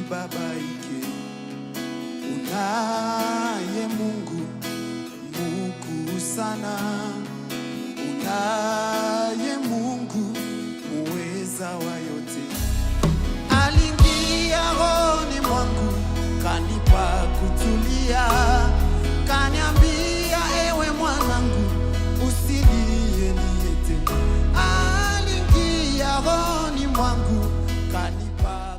usibabaike, unaye Mungu mkuu sana, unaye Mungu muweza wa yote. Aliingia rohoni mwangu, kanipa kutulia, kaniambia ewe mwanangu, usilie tena. Aliingia rohoni mwangu, kanipa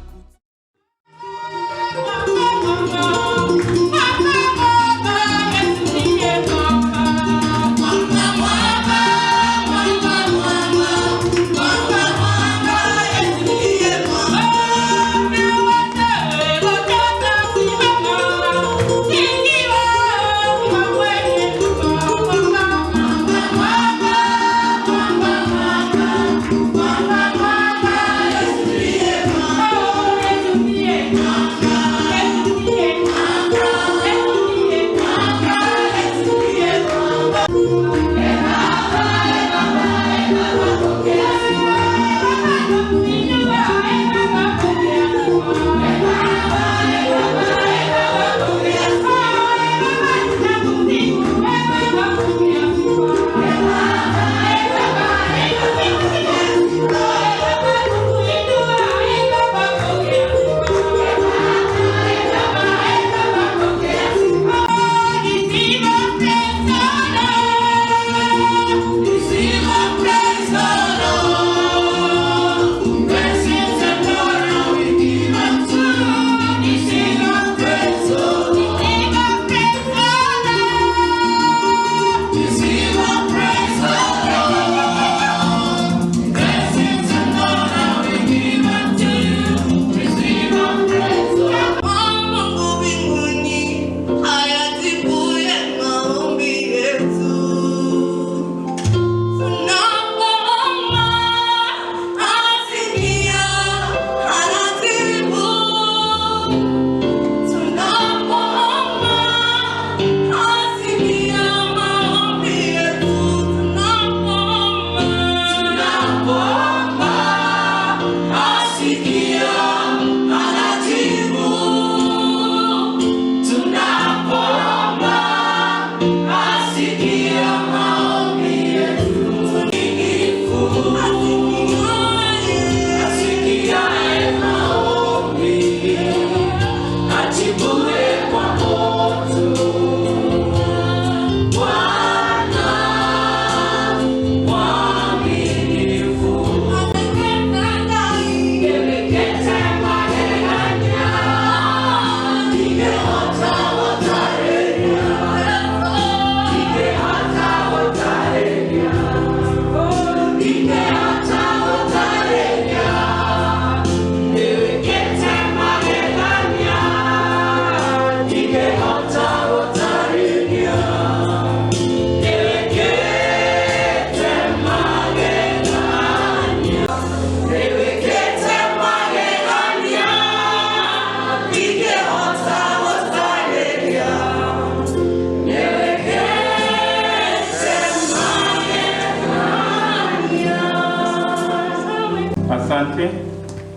Asante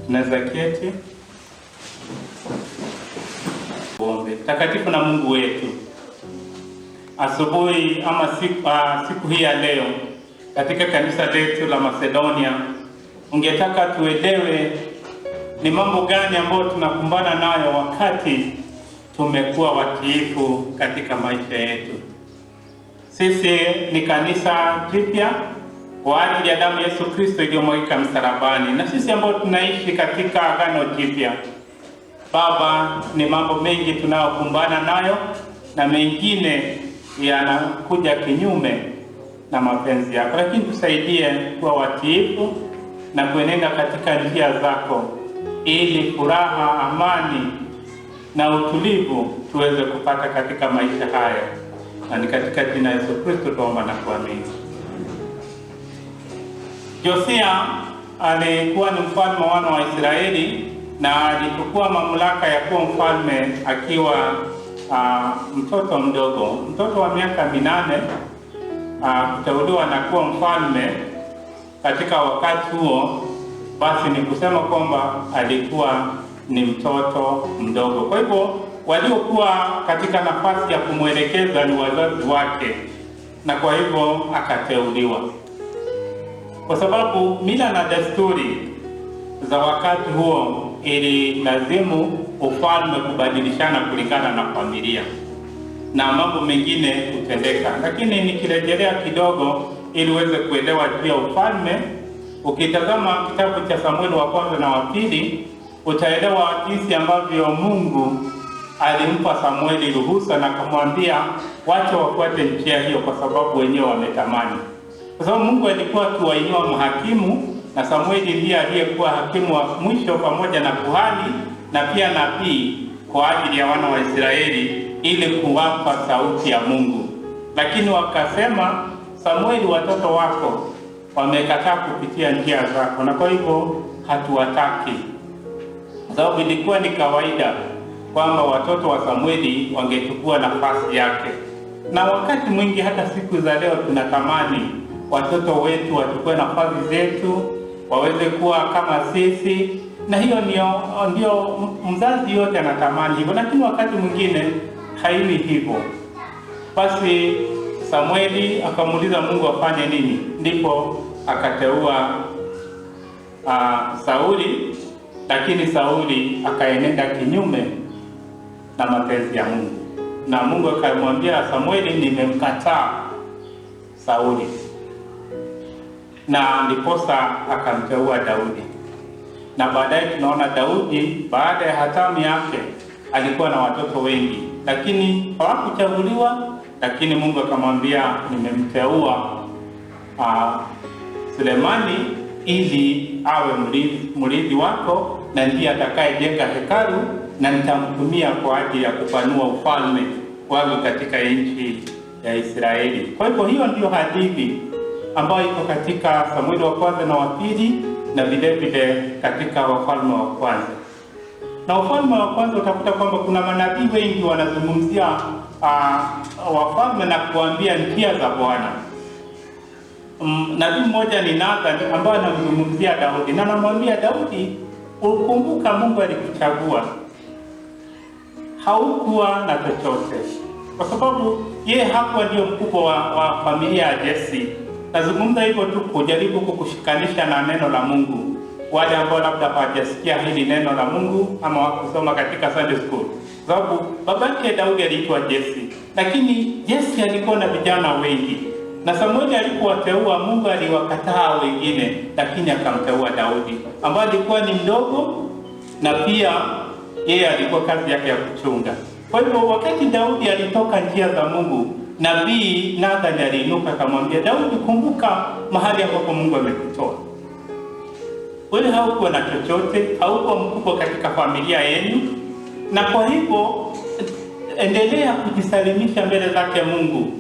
na zaketi. Ombe. Takatifu na Mungu wetu, asubuhi ama siku hii ya leo katika kanisa letu la Macedonia, ungetaka tuelewe ni mambo gani ambayo tunakumbana nayo wakati tumekuwa watiifu katika maisha yetu. Sisi ni kanisa jipya kwa ajili ya damu Yesu Kristo iliyomwagika msalabani, na sisi ambao tunaishi katika agano jipya, Baba, ni mambo mengi tunayokumbana nayo na mengine yanakuja kinyume na mapenzi yako, lakini tusaidie kuwa watiifu na kuenenda katika njia zako, ili furaha, amani na utulivu tuweze kupata katika maisha haya, na ni katika jina Yesu Kristo tuomba na kuamini. Josia alikuwa ni mfalme wa wana wa Israeli, na alichukua mamlaka ya kuwa mfalme akiwa mtoto mdogo, mtoto wa miaka 8, kuteuliwa na kuwa mfalme katika wakati huo. Basi ni kusema kwamba alikuwa ni mtoto mdogo. Kwa hivyo waliokuwa katika nafasi ya kumwelekeza ni wazazi wake, na kwa hivyo akateuliwa, kwa sababu mila na desturi za wakati huo ili lazimu ufalme kubadilishana kulingana na familia na mambo mengine kutendeka. Lakini nikirejelea kidogo ili uweze kuelewa juu ya ufalme, ukitazama kitabu cha Samueli wa kwanza na wa pili, utaelewa jinsi ambavyo Mungu alimpa Samueli ruhusa na kumwambia wacha wafuate njia hiyo kwa sababu wenyewe wametamani. Kwa sababu Mungu alikuwa akiwainua mahakimu, na Samueli ndiye aliyekuwa hakimu wa mwisho pamoja na kuhani na pia nabii kwa ajili ya wana wa Israeli ili kuwapa sauti ya Mungu. Lakini wakasema, Samueli, watoto wako wamekataa kupitia njia zako, na kwa hivyo hatuwataki. Sababu ilikuwa ni kawaida kwamba watoto wa Samueli wangechukua nafasi yake, na wakati mwingi hata siku za leo tunatamani watoto wetu wachukue nafasi zetu, waweze kuwa kama sisi, na hiyo ndio mzazi yote anatamani hivyo, lakini wakati mwingine haiwi hivyo. Basi Samueli akamuuliza Mungu afanye nini, ndipo akateua Sauli, lakini Sauli akaenenda kinyume na mapenzi ya Mungu, na Mungu akamwambia Samueli, nimemkataa Sauli, na ndiposa akamteua Daudi. Na baadaye tunaona Daudi baada ya hatamu yake alikuwa na watoto wengi, lakini hawakuchaguliwa. Lakini Mungu akamwambia, nimemteua Sulemani ili awe mrithi wako, na ndiye atakayejenga hekalu, na nitamtumia kwa ajili ya kupanua ufalme wangu katika nchi ya Israeli. Kwa hivyo hiyo ndio hadithi ambayo iko katika Samueli wa kwanza na wa pili, na vile vile katika Wafalme wa kwanza. Na Wafalme wa kwanza utakuta kwamba kuna manabii wengi wanazungumzia wafalme na kuambia njia za Bwana. Nabii mmoja ni Nathan ambaye anamzungumzia Daudi, na anamwambia Daudi, ukumbuka Mungu alikuchagua, haukuwa na chochote, kwa sababu yeye hakuwa ndio mkubwa wa familia ya Jesse. Nazungumza hivyo tu kujaribu kukushikanisha na neno la Mungu, wale ambao labda hawajasikia hili neno la Mungu ama wakusoma katika Sunday school. Sababu babake Daudi aliitwa Jesse, lakini Jesse alikuwa na vijana wengi, na Samueli alipowateua Mungu aliwakataa wengine, lakini akamteua Daudi ambaye alikuwa ni mdogo, na pia yeye alikuwa kazi yake ya kuchunga. Kwa hivyo wakati Daudi alitoka njia za Mungu, nabii Nathan aliinuka akamwambia Daudi, kumbuka mahali ambapo Mungu amekutoa. Wewe haukuwa na chochote, haukuwa mkubwa katika familia yenu, na kwa hivyo endelea kujisalimisha mbele zake Mungu,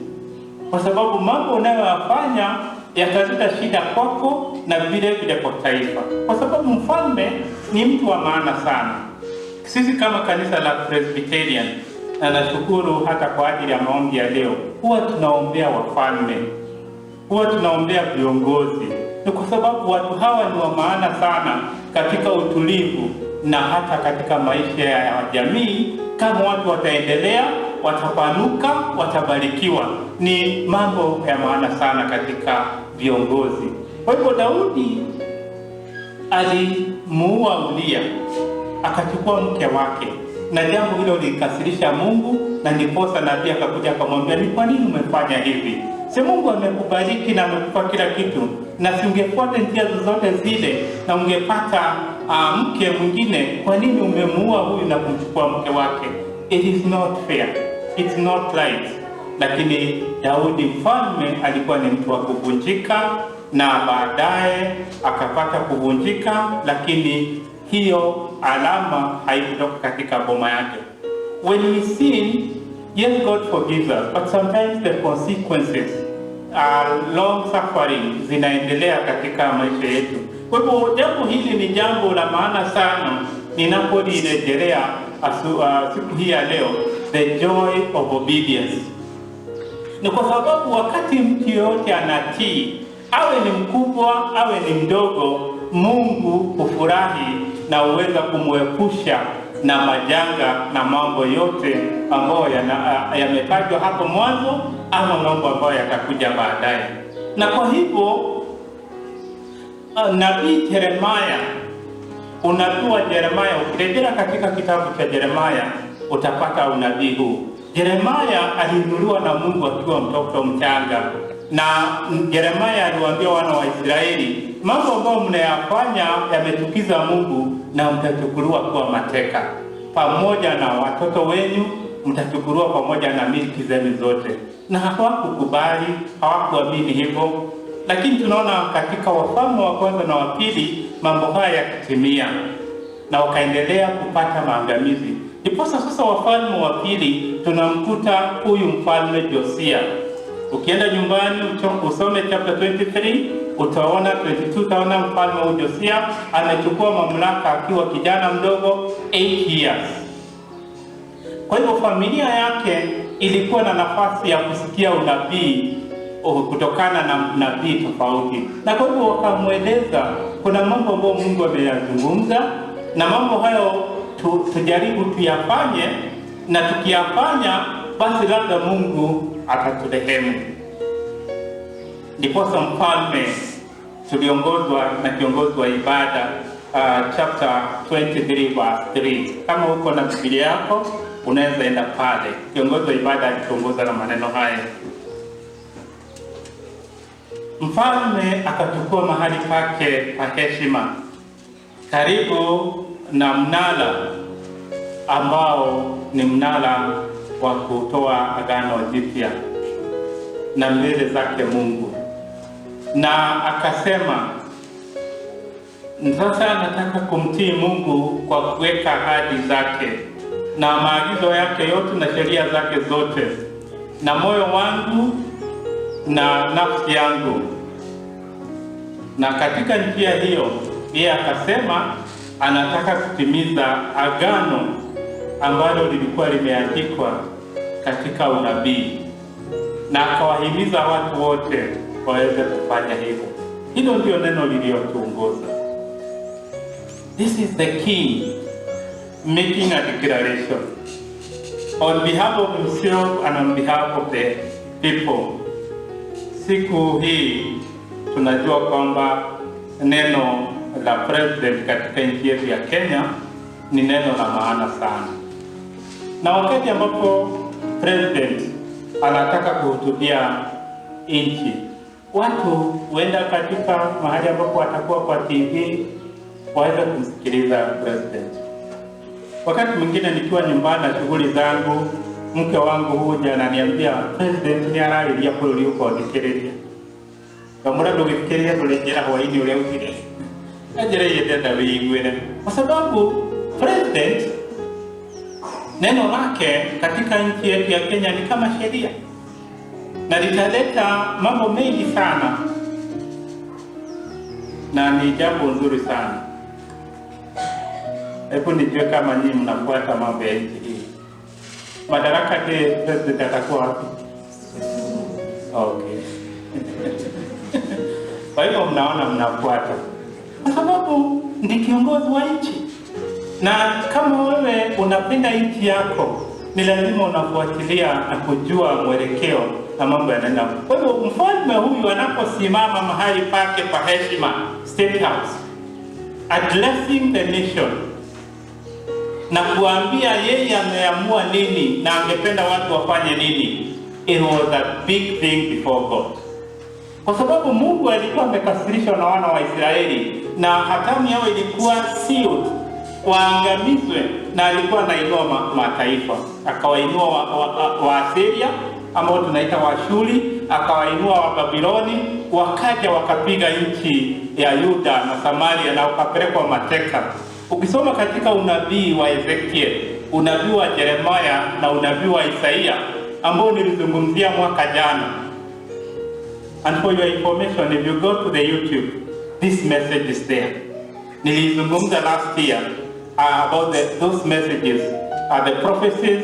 kwa sababu mambo unayoyafanya yataleta shida kwako na vile vile kwa taifa, kwa sababu mfalme ni mtu wa maana sana. Sisi kama kanisa la Presbyterian, na nashukuru hata kwa ajili ya maombi ya leo, huwa tunaombea wafalme, huwa tunaombea viongozi. Ni kwa sababu watu hawa ni wa maana sana katika utulivu na hata katika maisha ya jamii. Kama watu wataendelea, watapanuka, watabarikiwa, ni mambo ya maana sana katika viongozi. Kwa hivyo Daudi alimuua Uria, akachukua mke wake, na jambo hilo lilikasirisha Mungu, na ndiposa nabii akakuja akamwambia, ni kwa nini umefanya hivi? Si Mungu amekubariki na amekupa kila kitu, na si ungefuata njia zozote zile na ungepata mke mwingine? Kwa nini umemuua huyu na kumchukua mke wake? It is not fair, it's not right. Lakini Daudi mfalme alikuwa ni mtu wa kuvunjika, na baadaye akapata kuvunjika, lakini hiyo alama haikutoka katika boma yake. When we sin, yes, God forgives us, but sometimes the consequences are long suffering, zinaendelea katika maisha yetu. Kwa hivyo jambo hili ni jambo la maana sana ninapolirejelea siku hii ya leo, the joy of obedience. Ni kwa sababu wakati mtu yote anatii, awe ni mkubwa awe ni mdogo, Mungu hufurahi na uweza kumwepusha na majanga na mambo yote ambayo yametajwa hapo mwanzo ama mambo ambayo yatakuja baadaye. Na kwa hivyo nabii Yeremia, unabii wa Yeremia, ukirejea katika kitabu cha Yeremia utapata unabii huu. Yeremia aliinuliwa na Mungu akiwa mtoto mchanga, na Yeremia aliwaambia wana wa Israeli, mambo ambayo mnayafanya yametukiza Mungu na mtachukuliwa kuwa mateka. Pamoja na watoto wenu mtachukuliwa pamoja na milki zenu zote. Na hawakukubali, hawakuamini hivyo. Lakini tunaona katika Wafalme wa kwanza na wa pili mambo haya yakitimia, na wakaendelea kupata maangamizi. Ndiposa sasa Wafalme wa pili tunamkuta huyu mfalme Josia. Ukienda nyumbani usome chapter 23, utaona 22, utaona mfalme wa Josia amechukua mamlaka akiwa kijana mdogo 8 years. Kwa hivyo familia yake ilikuwa na nafasi ya kusikia unabii kutokana na nabii tofauti. Na kwa hivyo wakamweleza kuna mambo ambayo Mungu ameyazungumza, na mambo hayo tujaribu tuyafanye, na tukiyafanya basi labda Mungu ataturehemu. Ndiposa mfalme tuliongozwa na kiongozi wa ibada chapter 23 verse 3. Kama uko na Biblia yako unaweza enda pale. Kiongozi wa ibada alituongoza na maneno haya. Mfalme akachukua mahali pake pa heshima karibu na mnara ambao ni mnara wa kutoa agano jipya na mbele zake Mungu, na akasema, sasa nataka kumtii Mungu kwa kuweka ahadi zake na maagizo yake yote na sheria zake zote na moyo wangu na nafsi yangu. Na katika njia hiyo yeye akasema anataka kutimiza agano ambalo lilikuwa limeandikwa katika unabii, na akawahimiza watu wote waweze kufanya hivyo. Hilo ndio neno lililotuongoza. This is the king making a declaration on behalf of himself and on behalf of the people. Siku hii tunajua kwamba neno la president katika nchi yetu ya Kenya ni neno la maana sana. Na wakati ambapo president anataka kuhutubia nchi, watu huenda katika mahali ambapo watakuwa kwa TV waweza kumsikiliza president. Wakati mwingine nikiwa nyumbani na shughuli zangu, mke wangu huja ananiambia, president ni arariria bũrũri ũkondikĩrĩria. Kamura ndũgĩthikĩrĩria ndũrĩnjĩra hwainĩ ũrĩa ugire. Njĩra ndenda wĩiguĩre. Kwa sababu president neno lake katika nchi yetu ya Kenya ni kama sheria, na litaleta mambo mengi sana, na ni jambo nzuri sana. Hebu nijue kama nyinyi mnafuata mambo ya nchi hii. Madaraka ya president atakuwa wapi? Okay. Kwa hivyo mnaona mnafuata, kwa sababu ndi kiongozi wa nchi. Na kama wewe unapenda nchi yako, ni lazima unafuatilia na kujua mwelekeo na mambo yanaenda. Kwa hivyo mfalme huyu anaposimama mahali pake pa heshima, State House, addressing the nation, na kuambia yeye ameamua nini na angependa watu wafanye nini, it was a big thing before God. Kwa sababu Mungu alikuwa amekasirishwa na wana wa Israeli, na hatamu yao ilikuwa sealed, waangamizwe, na alikuwa anainua mataifa. Akawainua wa Asiria ambao tunaita Washuri, akawainua wa Babiloni, wakaja wakapiga nchi ya Yuda na Samaria na wakapelekwa mateka. Ukisoma katika unabii wa Ezekiel, unabii wa Yeremia na unabii wa Isaia ambao nilizungumzia mwaka jana. And for your information, if you go to the YouTube, this message is there. Nilizungumza last year about those messages, the prophecies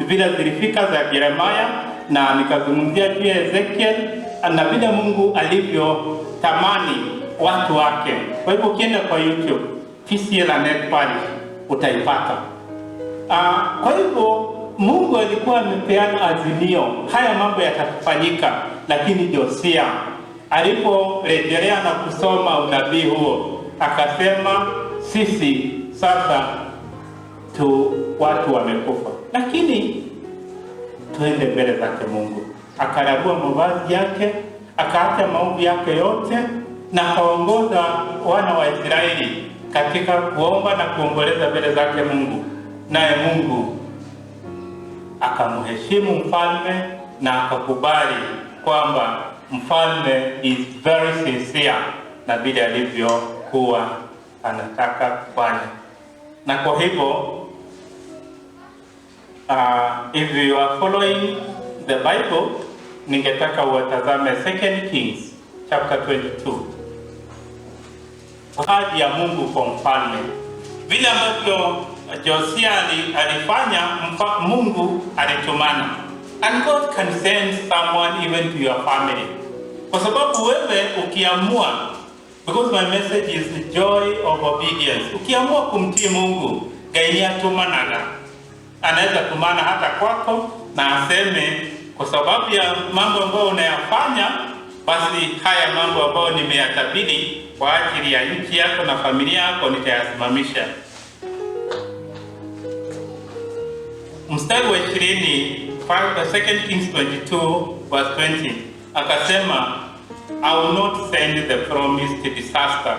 vile zilifika za Yeremia, na nikazungumzia juu ya Ezekiel na vile Mungu alivyo tamani watu wake. Kwa hivyo ukienda kwa YouTube PCA la nail polish utaipata. Kwa hivyo Mungu alikuwa amepeana azimio, haya mambo yatafanyika, lakini Josia aliporejelea na kusoma unabii huo akasema, sisi sasa watu wamekufa, lakini tuende mbele zake Mungu. Akararua mavazi yake, akaacha maovu yake yote, na akaongoza wana wa Israeli katika kuomba na kuomboleza mbele zake Mungu. Naye Mungu akamheshimu mfalme na akakubali kwamba mfalme is very sincere na vile alivyokuwa anataka kufanya. Na kwa hivyo if you are following the Bible, ningetaka uwatazame 2 Kings chapter 22. Ahadi ya Mungu kwa mfalme, vile ambavyo Josia alifanya, Mungu alitumana. And God can send someone even to your family. Kwa sababu wewe ukiamua, because my message is the joy of obedience. Ukiamua kumtii Mungu, gainia tumanaga. Anaweza tumana hata kwako na aseme, kwa sababu ya mambo ambayo unayafanya, basi haya mambo ambayo nimeyatabiri kwa ajili ya nchi yako na familia yako nitayasimamisha. Mstari wa 20, 2 Kings 22 verse 20, akasema, I will not send the promised disaster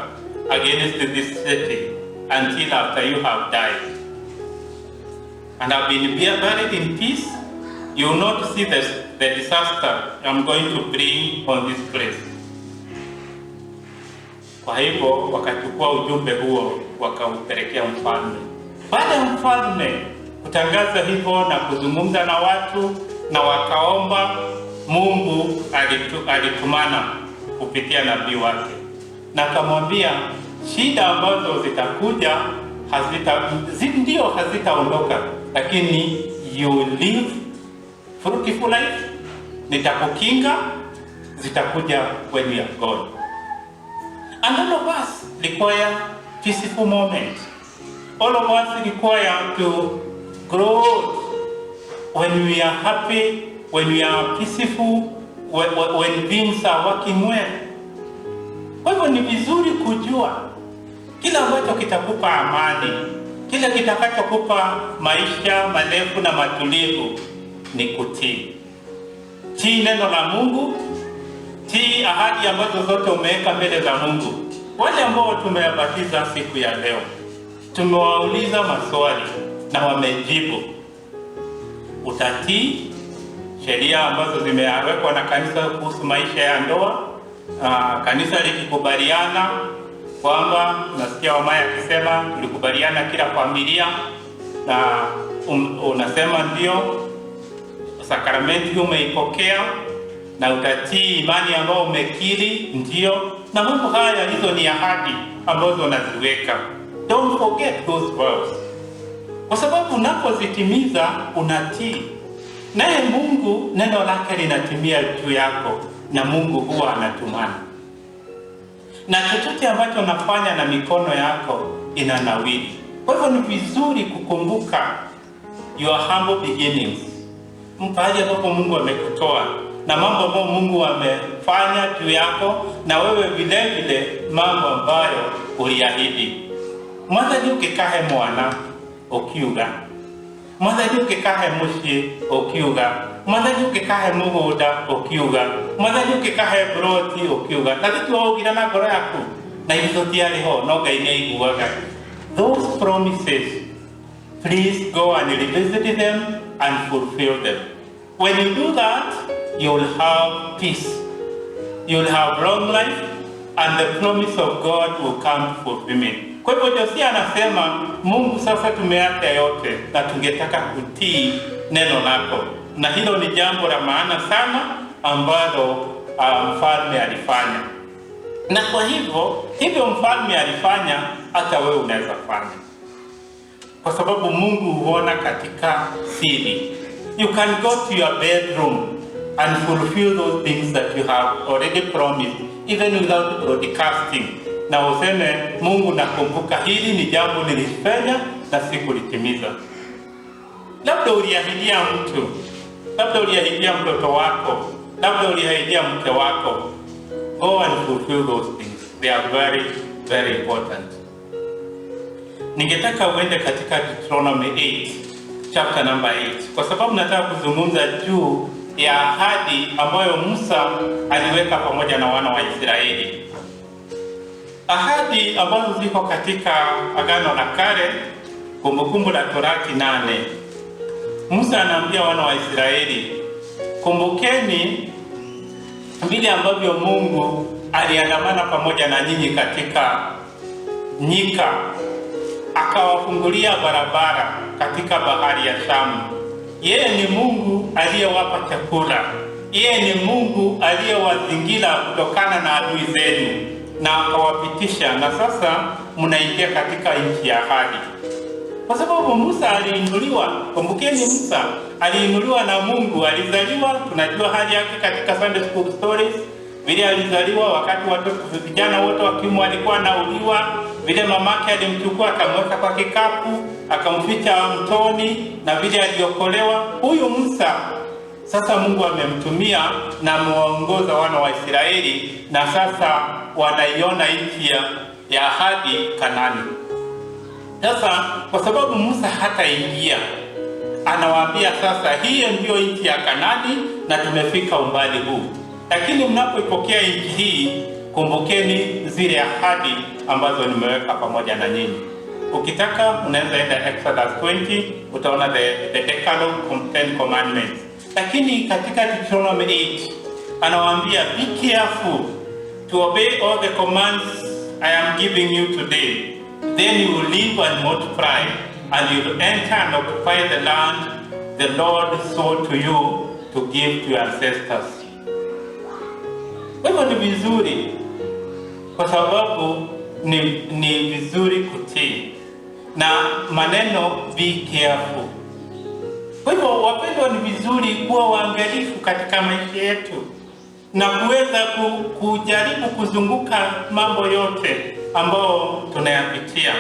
against this city until after you have died and have been buried in peace. You will not see the disaster I'm going to bring on this place. Kwa hivyo wakachukua ujumbe huo wakaupelekea mfalme. Baada ya mfalme kutangaza hivyo na kuzungumza na watu na wakaomba, Mungu alitumana kupitia nabii wake na akamwambia shida ambazo zitakuja hazitaondoka, lakini you live fruitful life, nitakukinga, zitakuja when you are gone. And all of us require peaceful moments. All of us require to grow when we are happy, when we are peaceful, when things are working well. Kwa hivyo ni vizuri kujua kila ambacho kitakupa amani, kila kitakachokupa maisha marefu na matulivu ni kutii. Tii neno la Mungu, tii ahadi ambazo zote umeweka mbele za Mungu. Wale ambao tumeyabatiza siku ya leo, tumewauliza maswali na wamejibu. Utatii sheria ambazo zimewekwa na kanisa kuhusu maisha ya ndoa? Kanisa likikubaliana kwamba, nasikia Wamaya akisema tulikubaliana kila familia, na unasema ndio, sakramenti umeipokea na utatii imani ambayo umekiri ndio, na mambo haya, hizo ni ahadi ambazo unaziweka. Don't forget those words, kwa sababu unapozitimiza unatii, naye Mungu neno lake linatimia juu yako, na Mungu huwa anatumana. Na chochote ambacho unafanya na mikono yako inanawiri. Kwa hivyo ni vizuri kukumbuka your humble beginnings, mpaka ambapo Mungu amekutoa na mambo ambayo Mungu amefanya juu yako, na wewe vile vile mambo ambayo uliahidi. Mwathani ukikahe mwana ukiuga, Mwathani ukikahe mushi ukiuga, Mwathani ukikahe mugunda ukiuga, Mwathani ukikahe broti ukiuga, na kitu ugira na ngoro yaku na itho tiariho no Ngai ni aiguaga. Those promises, please go and revisit them and fulfill them. When you do that, you will have peace, you will have long life, and the promise of God will come to fulfillment. Kwa hivyo Josia anasema, Mungu sasa tumeacha yote na tungetaka kutii neno lako. Na hilo ni jambo la maana sana ambalo mfalme alifanya. Na kwa hivyo mfalme alifanya, hata wewe unaweza fanya. Kwa sababu Mungu huona katika siri. You can go to your bedroom and fulfill those things that you have already promised, even without broadcasting. na useme, Mungu nakumbuka hili ni jambo nilifanya na sikulitimiza. Labda uliahidia mtu, labda uliahidia mtoto wako, labda uliahidia mke wako. Go and fulfill those things. They are very, very important. Ningetaka uende katika Deuteronomy 8, chapter number 8, kwa sababu nataka kuzungumza juu ya ahadi ambayo Musa aliweka pamoja na wana wa Israeli. Ahadi ambazo ziko katika Agano la Kale, Kumbukumbu la Torati 8. Musa anaambia wana wa Israeli, kumbukeni vile ambavyo Mungu aliandamana pamoja na nyinyi katika nyika, akawafungulia barabara katika bahari ya Shamu. Yeye ni Mungu aliyewapa chakula. Yeye ni Mungu aliyewazingira kutokana na adui zenu na akawapitisha, na sasa mnaingia katika nchi ya ahadi. Kwa sababu Musa aliinuliwa. Kumbukeni, Musa aliinuliwa na Mungu. Alizaliwa, tunajua hali yake katika Sunday School Stories, vile alizaliwa wakati watoto vijana wote wa kiume walikuwa nauliwa, vile mamake alimchukua akamweka kwa kikapu akamficha mtoni, na vile aliokolewa. Huyu Musa sasa Mungu amemtumia na amewaongoza wana wa Israeli, na sasa wanaiona nchi ya ahadi, Kanaani. Sasa kwa sababu Musa hataingia, anawaambia sasa, hii ndio nchi ya Kanaani na tumefika umbali huu. Lakini mnapoipokea nchi hii, kumbukeni zile ahadi ambazo nimeweka pamoja na nyinyi. Ukitaka unaweza enda Exodus 20, utaona the Decalogue, 10 commandments. Lakini katika Deuteronomy 8 anawaambia, be careful to obey all the commands I am giving you today. Then you will live and multiply, and you will enter and occupy the land the Lord swore to you to give to your ancestors. Kwa hivyo ni vizuri, kwa sababu ni vizuri kutii na maneno be careful. Kwa hivyo wapendwa, ni vizuri kuwa waangalifu katika maisha yetu na kuweza kujaribu kuzunguka mambo yote ambao tunayapitia,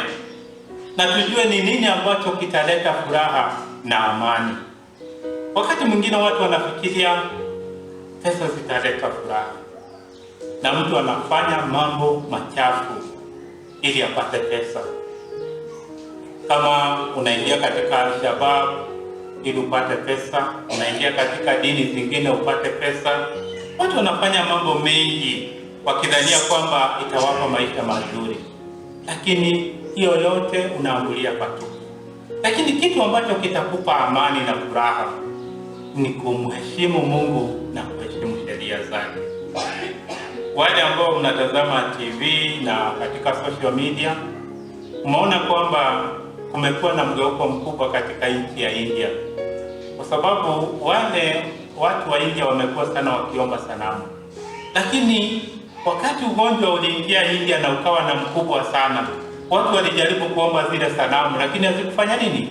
na tujue ni nini ambacho kitaleta furaha na amani. Wakati mwingine watu wanafikiria pesa zitaleta furaha, na mtu anafanya mambo machafu ili apate pesa. Kama unaingia katika Al-Shabaab ili upate pesa, unaingia katika dini zingine upate pesa. Watu wanafanya mambo mengi wakidhania kwamba itawapa maisha mazuri, lakini hiyo yote unaambulia patupu. Lakini kitu ambacho kitakupa amani na furaha ni kumheshimu Mungu na kuheshimu sheria zake. Wale ambao mnatazama TV na katika social media, umeona kwamba kumekuwa na mgeuko mkubwa katika nchi ya India, kwa sababu wale watu wa India wamekuwa sana wakiomba sanamu. Lakini wakati ugonjwa uliingia India na ukawa na mkubwa sana, watu walijaribu kuomba zile sanamu, lakini hazikufanya nini?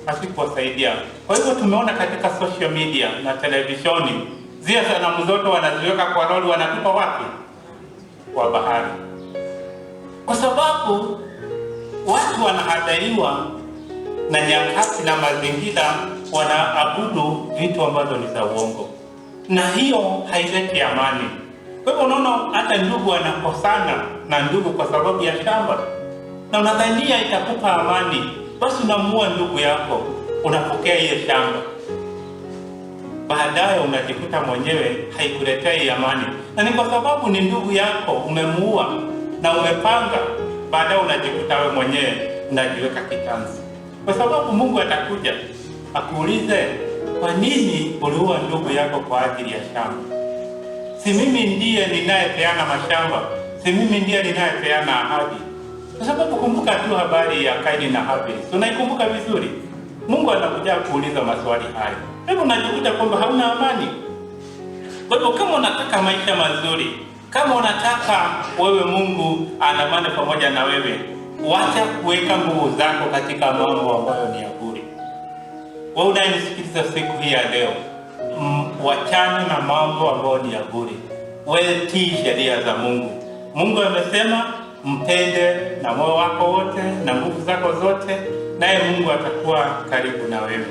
Hazikuwasaidia. Kwa hivyo tumeona katika social media na televisheni, zile sanamu zote wanaziweka kwa lori, wanatupa wapi? Kwa bahari. Kwa sababu watu wanahadhariwa na nyakati na mazingira, wanaabudu vitu ambazo ni za uongo, na hiyo haileti amani. Kwa hivyo unaona hata ndugu wanakosana na ndugu kwa sababu ya shamba, na unadhania itakupa amani, basi unamuua ndugu yako, unapokea ile shamba. Baadaye unajikuta mwenyewe haikuletei amani, na ni kwa sababu ni ndugu yako umemuua na umepanga. Baadaye unajikuta wewe mwenyewe unajiweka kitanzi, kwa sababu Mungu atakuja akuulize, kwa nini uliua ndugu yako kwa ajili ya shamba? Si mimi ndiye ninayepeana mashamba? Si mimi ndiye ninayepeana ahadi? Kwa sababu kumbuka tu habari ya Kaini na Habili, tunaikumbuka vizuri. Mungu anakuja kuuliza maswali haya, hebu unajikuta kwamba hauna amani. Kwa hivyo kama unataka maisha mazuri, kama unataka wewe Mungu aandamane pamoja na wewe, wacha kuweka nguvu zako katika mambo ambayo ni ya bure. Wewe unayenisikiliza siku hii ya leo, wachana na mambo ambayo ni ya bure. Wewe tii sheria za Mungu. Mungu amesema mpende na moyo wako wote na nguvu zako zote, naye Mungu atakuwa karibu na wewe.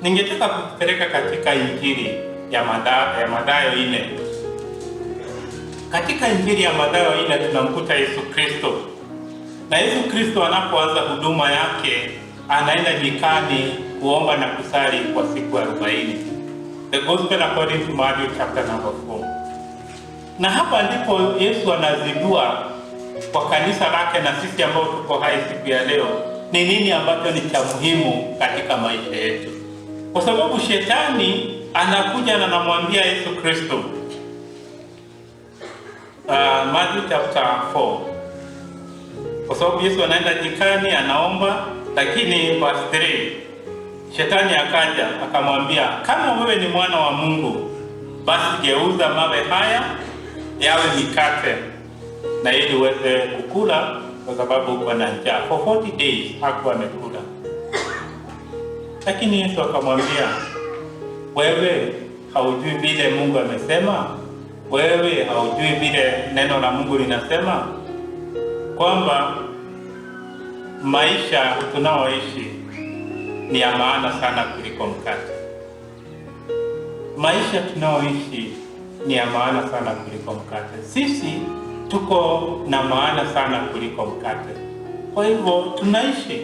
Ningetaka kukupeleka katika Injili ya Mathayo 4. Katika Injili ya Mathayo 4 tunamkuta Yesu Kristo. Na Yesu Kristo anapoanza huduma yake, anaenda nyikani kuomba na kusali kwa siku 40. The Gospel according to Matthew chapter number 4. Na hapa ndipo Yesu anazindua kwa kanisa lake na sisi ambao tuko hai siku ya leo ni nini ambacho ni cha muhimu katika maisha yetu. Kwa sababu shetani anakuja na anamwambia Yesu Kristo, Matthew chapter 4. Kwa sababu Yesu anaenda nyikani anaomba, lakini verse 3 shetani akaja akamwambia, kama wewe ni mwana wa Mungu, basi geuza mawe haya yawe mikate na ili uweze kukula, kwa sababu uko na njaa. For 40 days hakuwa amekula. Lakini Yesu akamwambia, wewe haujui vile Mungu amesema? Wewe haujui vile neno la Mungu linasema kwamba maisha tunaoishi ni ya maana sana kuliko mkate. Maisha tunaoishi ni ya maana sana kuliko mkate. Sisi tuko na maana sana kuliko mkate. Kwa hivyo tunaishi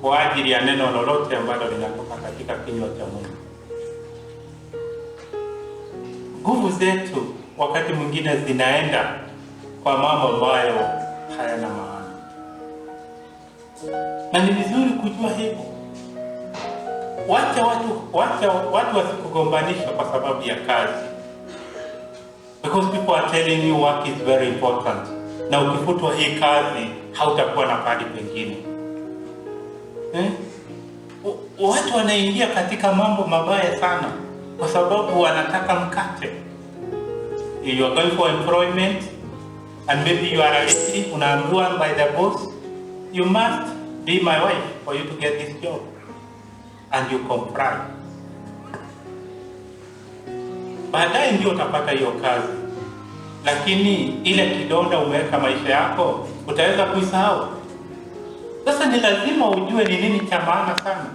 kwa ajili ya neno lolote ambalo linatoka katika kinywa cha Mungu. Nguvu zetu wakati mwingine zinaenda kwa mambo ambayo hayana maana, na ni vizuri kujua hivyo. Wacha watu wasikugombanisha kwa sababu ya kazi, because people are telling you work is very important, na ukifutwa hii kazi hautakuwa na pahali pengine. Watu wanaingia katika mambo mabaya sana kwa sababu wanataka mkate. You are going for employment and maybe you are a lady, unaambiwa by the boss, you must be my wife for you to get this job, and you comply. Baadaye ndio utapata hiyo kazi, lakini ile kidonda umeweka maisha yako utaweza kuisahau. Sasa ni lazima ujue ni nini cha maana sana.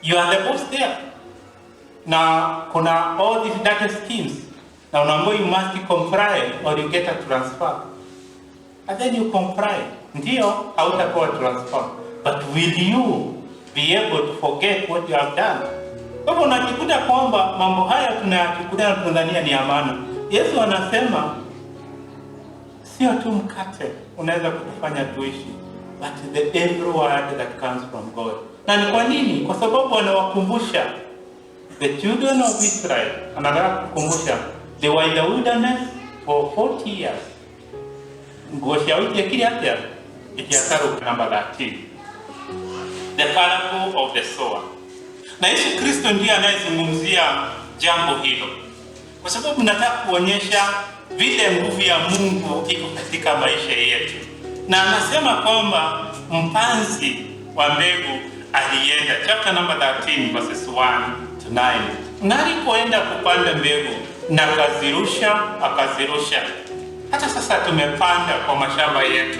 You are the boss there. Na kuna all these data schemes. Na unaambiwa you must comply or you get a transfer. And then you comply. Ndio hautakuwa transfer. But will you be able to forget what you have done? Kwa hivyo unajikuta kwamba mambo haya tunayachukulia na tunadhania ni amana. Yesu anasema sio tu mkate unaweza kutufanya tuishi, but the every word that comes from God. Na ni kwa nini? Kwa sababu anawakumbusha the children of Israel, anataka kukumbusha they were in the wilderness for 40 years. Ngosha wiki ya kile hata ikiasaru namba 13. The parable of the sower. Na Yesu Kristo ndiye anayezungumzia jambo hilo, kwa sababu nataka kuonyesha vile nguvu ya Mungu iko katika maisha yetu. Na anasema kwamba mpanzi wa mbegu alienda, chapter number 13 verses 1 to 9. Na alipoenda kupanda mbegu na akazirusha. Hata sasa tumepanda kwa mashamba yetu,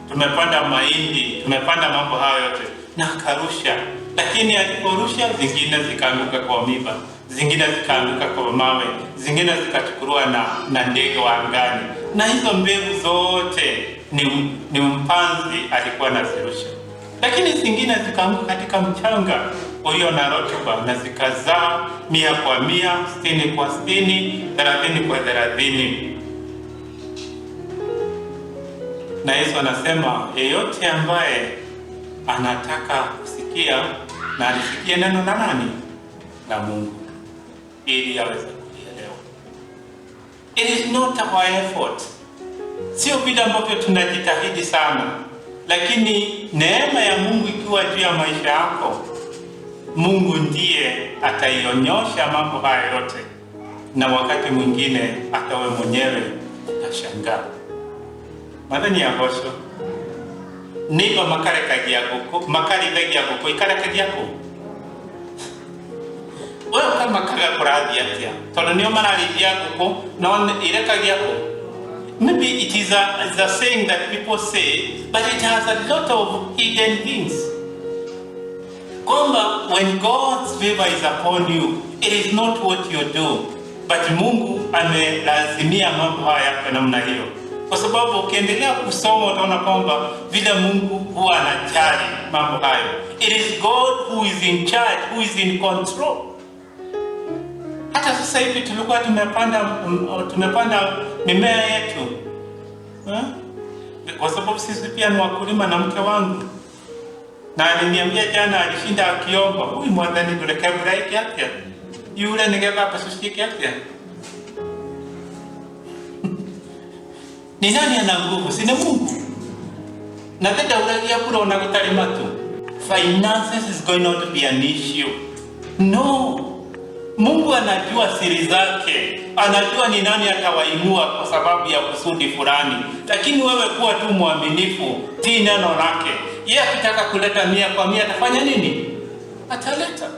tumepanda mahindi, tumepanda mambo hayo yote, na akarusha. Lakini aliporusha, zingine zikaanguka kwa miba, zingine zikaanguka kwa mawe, zingine zikachukuliwa na ndege wa angani. Na hizo mbegu zote ni mpanzi alikuwa anazirusha. Lakini zingine zikaanguka katika mchanga ulio na rutuba, na zikazaa 100 kwa 100, 60 kwa 60, 30 kwa 30. Na Yesu anasema yeyote ambaye anataka kusikia na alisikie neno la nani? La Mungu, ili aweze kuelewa. It is not our effort. Sio vile ambavyo tunajitahidi sana, lakini neema ya Mungu ikiwa juu ya maisha yako, Mungu ndiye ataionyosha mambo haya yote, na wakati mwingine hata wewe mwenyewe utashangaa. Madhani ya hosho niba makare kaji yako, makari legi yako, ikara kaji yako. Wewe kama makare kuradhi yatia. Tono niyo marali yako, naone ile kaji yako. Maybe it is a saying that people say, but it has a lot of hidden things. Kwamba when God's favor is upon you, it is not what you do, but Mungu amelazimia mambo haya kwa namna hiyo. Kwa sababu ukiendelea kusoma utaona kwamba vile Mungu huwa anajali mambo hayo. It is God who is in charge, who is in control. Hata sasa hivi tulikuwa tumepanda mimea yetu. Kwa sababu sisi pia ni wakulima na mke wangu. Na aliniambia jana alishinda akiomba, huyu mwadhani tulekea break yake. Yule ningeva pasushiki yake. Ni nani ana nguvu? Si ni Mungu. Na tena uragia kula unagutari matu. Finances is going not to be an issue. No. Mungu anajua siri zake. Anajua ni nani atawainua kwa sababu ya kusudi fulani. Lakini wewe kuwa tu mwaminifu, tii neno lake. Yeye akitaka kuleta 100 kwa 100 atafanya nini? Ataleta.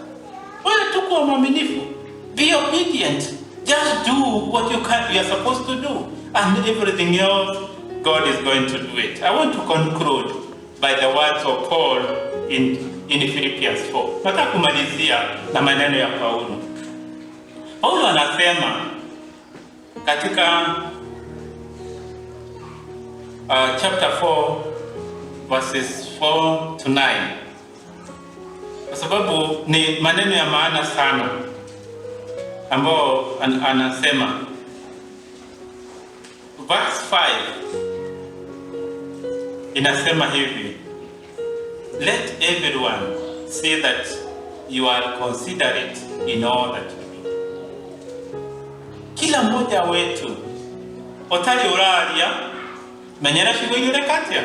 Wewe tu kuwa mwaminifu. Be obedient. Just do what you are supposed to do. And everything else, God is going to do it. I want to conclude by the words of Paul in Philippians 4. Nataka kumalizia na maneno ya Paulo. Paulo anasema katika chapter 4 verses 4 to 9. Kwa sababu ni maneno ya maana sana ambao anasema verse 5 inasema hivi, let everyone say that you are considerate in all that you do. Kila mmoja wetu otali uraria menyera shigo yule katia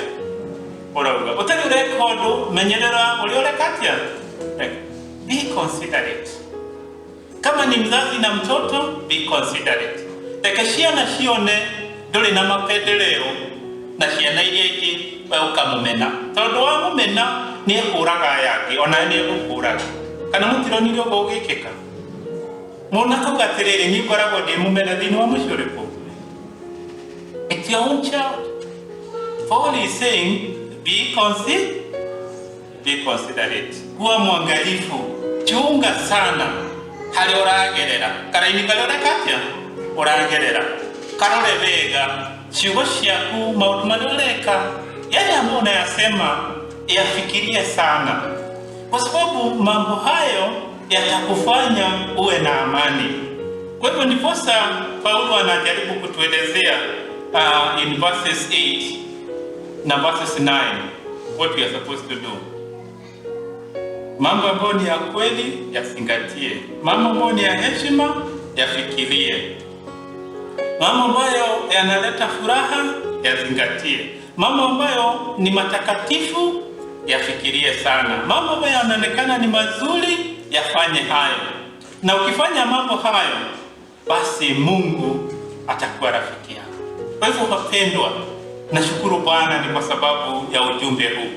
oraga otali rekodo menyera ule katia. Be considerate. Kama ni mzazi na mtoto, be considerate. Tekeshia na shione dole na mapendeleo na shiana yeki ukamumena. Todo wa mumena ni kuraga yake ona ni ukuraga. Kana mutiro ni ryo gogekeka. Mona kugaterere ni korago de mumena dinu wa mushoreko. It's your own child. Paul is saying be considerate. Kuwa mwangalifu. Chunga sana. Hali oragerera. Karaini kalora katia. Oragerera. Karole vega. Chigo shiaku maudumalioleka. Yale ambayo unayasema yafikirie sana. Kwa sababu mambo hayo yatakufanya uwe na amani. Kwa hivyo ndiposa Paulo anajaribu kutuelezea in verses 8 na verses 9 what we are supposed to do. Mambo ambayo ni ya kweli yazingatie. Mambo ambayo ni ya heshima yafikirie. Mambo ambayo yanaleta furaha yazingatie. Mambo ambayo ni matakatifu yafikirie sana. Mambo ambayo yanaonekana ni mazuri yafanye hayo. Na ukifanya mambo hayo, basi Mungu atakuwa rafiki yako. Kwa hivyo wapendwa, nashukuru Bwana ni kwa sababu ya ujumbe huu.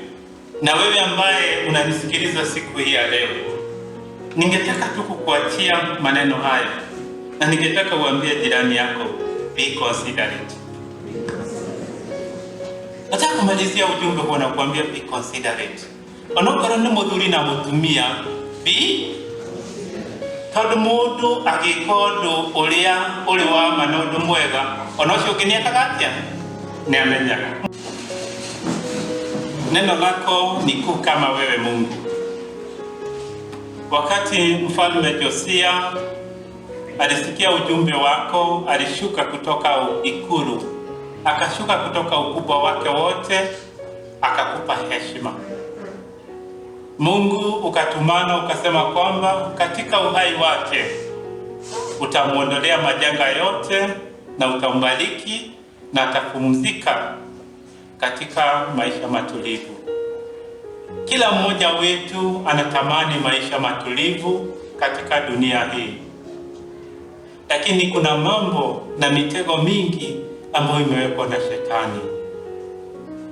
Na wewe ambaye unanisikiliza siku hii ya leo, ningetaka tu kukuachia maneno haya. Na ningetaka uambie jirani yako, be considerate. Nataka kumalizia ujumbe huu na kuambia be considerate. Onokoro ni muthuri na mutumia, be tondu mundu agikondu uria uri wa manundu mwega, onocio kiniekaga atia ni amenyaga. Neno lako ni kuu kama wewe Mungu. Wakati mfalme Josia alisikia ujumbe wako, alishuka kutoka ikulu, akashuka kutoka ukubwa wake wote, akakupa heshima. Mungu ukatumana ukasema kwamba katika uhai wake utamuondolea majanga yote na utambariki na atapumzika katika maisha matulivu. Kila mmoja wetu anatamani maisha matulivu katika dunia hii. Lakini kuna mambo na mitego mingi ambayo imewekwa na shetani.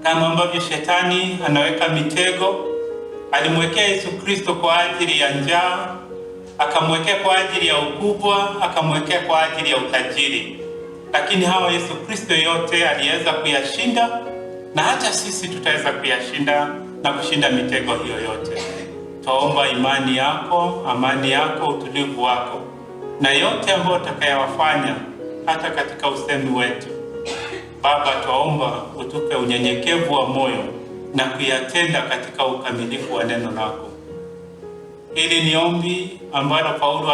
Kama ambavyo shetani anaweka mitego, alimwekea Yesu Kristo kwa ajili ya njaa, akamwekea kwa ajili ya ukubwa, akamwekea kwa ajili ya utajiri. lakini hawa Yesu Kristo yote aliweza kuyashinda, na hata sisi tutaweza kuyashinda na kushinda mitego hiyo yote. Twaomba imani yako, amani yako, utulivu wako, na yote ambayo utakayowafanya hata katika usemi wetu. Baba, twaomba utupe unyenyekevu wa moyo na kuyatenda katika ukamilifu wa neno lako. Hili ni ombi ambalo Paulo